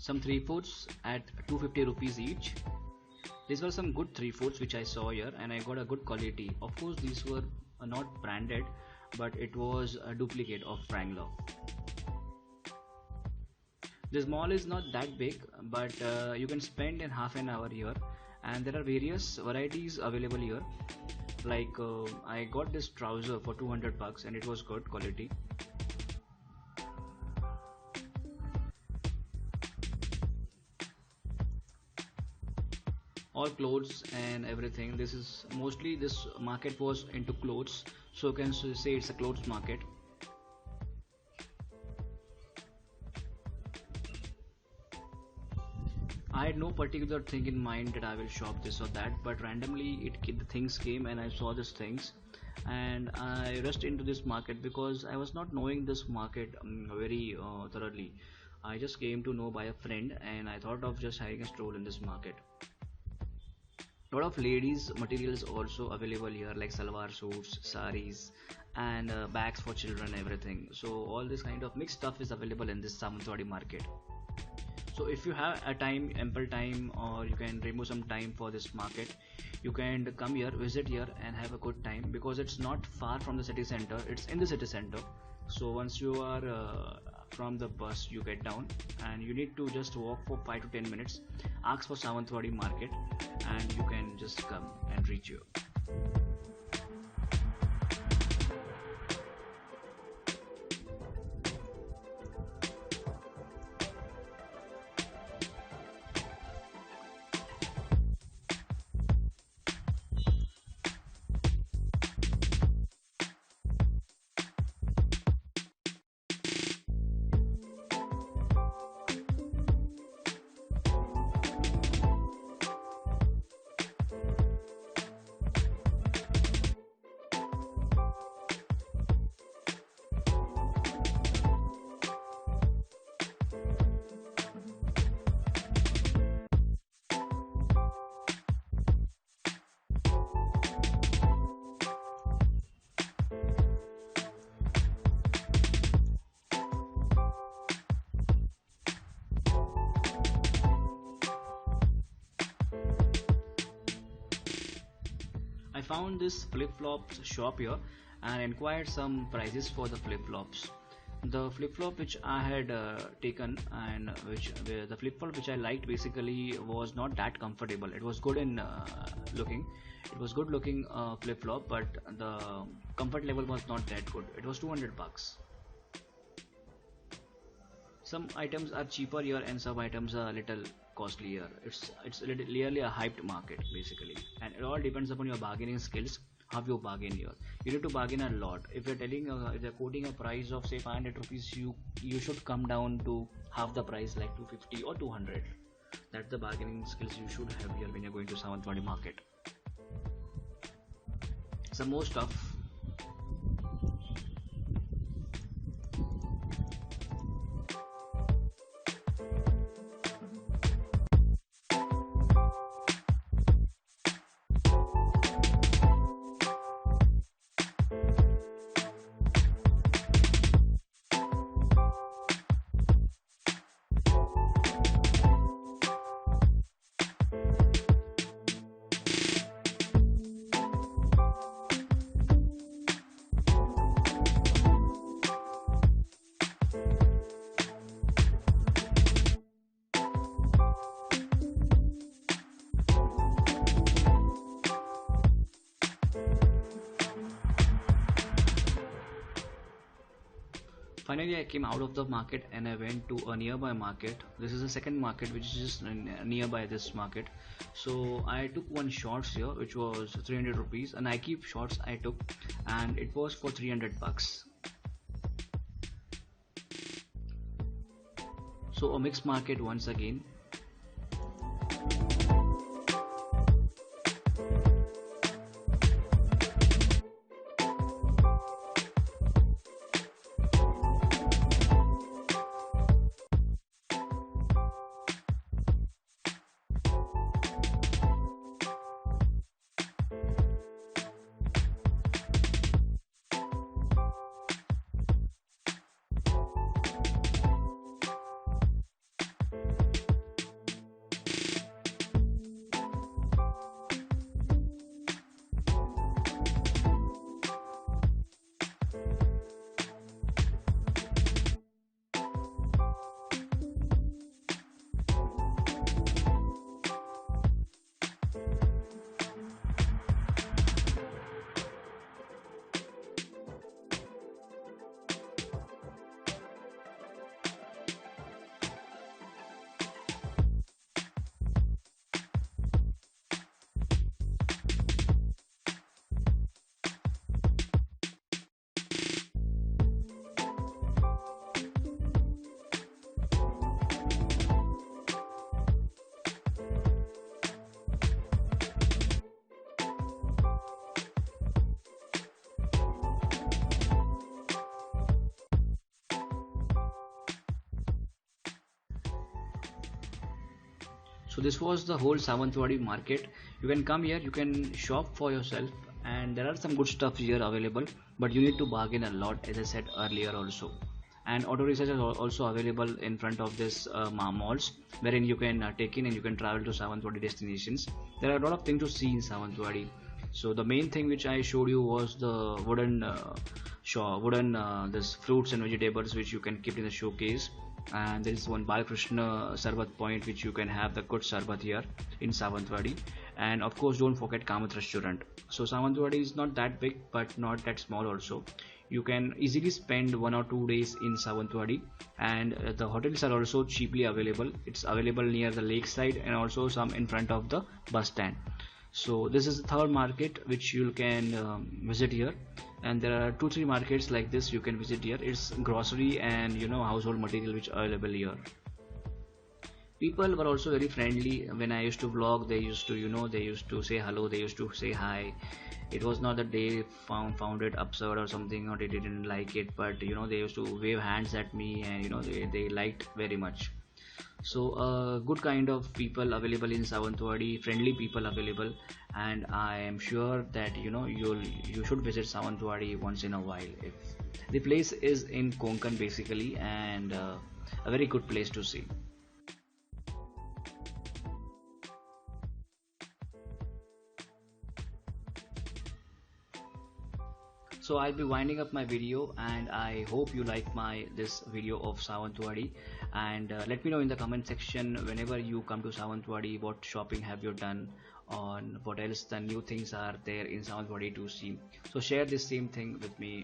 some 3/4 at 250 rupees each. These were some good 3/4 which I saw here, and I got a good quality. Of course, these were not branded, but it was a duplicate of Wrangler. This mall is not that big, but you can spend in half an hour here, and there are various varieties available here. Like I got this trouser for 200 bucks, and it was good quality. All clothes and everything. This is mostly, this market was into clothes, so you can say it's a clothes market. I had no particular thing in mind that I will shop this or that, but randomly the things came and I saw these things, and I rushed into this market because I was not knowing this market very thoroughly. I just came to know by a friend, and I thought of just having a stroll in this market. Lot of ladies materials also available here, like salwar suits, saris, and bags for children, everything. So all this kind of mixed stuff is available in this Sawantwadi market. So if you have a time, ample time, or you can remove some time for this market, you can come here, visit here, and have a good time, because it's not far from the city center, it's in the city center. So once you are from the bus, you get down and you need to just walk for 5 to 10 minutes, ask for Sawantwadi market, and you can just come and reach you. I found this flip-flops shop here and inquired some prices for the flip-flops. The flip-flop which I had taken, and the flip-flop which I liked basically was not that comfortable. It was good in looking. It was good looking flip-flop, but the comfort level was not that good. It was 200 bucks. Some items are cheaper here and some items are a little costlier. Really a hyped market basically, and it all depends upon your bargaining skills, how you bargain here. You need to bargain a lot. If you're telling if they're quoting a price of say 500 rupees, you should come down to half the price, like 250 or 200. That's the bargaining skills you should have here when you're going to Sawantwadi market. Some more stuff. Finally, I came out of the market and I went to a nearby market. This is the second market which is just nearby this market. So I took one shorts here which was 300 rupees, and Nike shorts I took, and it was for 300 bucks. So a mixed market once again. So this was the whole Sawantwadi market. You can come here, you can shop for yourself, and there are some good stuff here available, but you need to bargain a lot, as I said earlier also. And auto research is also available in front of this malls, wherein you can take in and you can travel to Sawantwadi destinations. There are a lot of things to see in Sawantwadi. So the main thing which I showed you was the wooden this fruits and vegetables which you can keep in the showcase. And there is one Balakrishna Sarbat point which you can have the good Sarbat here in Sawantwadi. And of course, don't forget Kamath restaurant. So Sawantwadi is not that big but not that small also. You can easily spend 1 or 2 days in Sawantwadi, and the hotels are also cheaply available. It's available near the lakeside and also some in front of the bus stand. So this is the third market which you can visit here, and there are 2 3 markets like this you can visit here. It's grocery and household material which are available here. People were also very friendly. When I used to vlog, they used to they used to say hello, they used to say hi. It was not that they found it absurd or something, or they didn't like it, but they used to wave hands at me, and they liked very much. So good kind of people available in Sawantwadi, friendly people available, and I am sure that you should visit Sawantwadi once in a while. If the place is in Konkan basically, and a very good place to see. So I'll be winding up my video, and I hope you like my this video of Sawantwadi. And let me know in the comment section, whenever you come to Sawantwadi, what shopping have you done, on what else the new things are there in Sawantwadi to see. So share this same thing with me.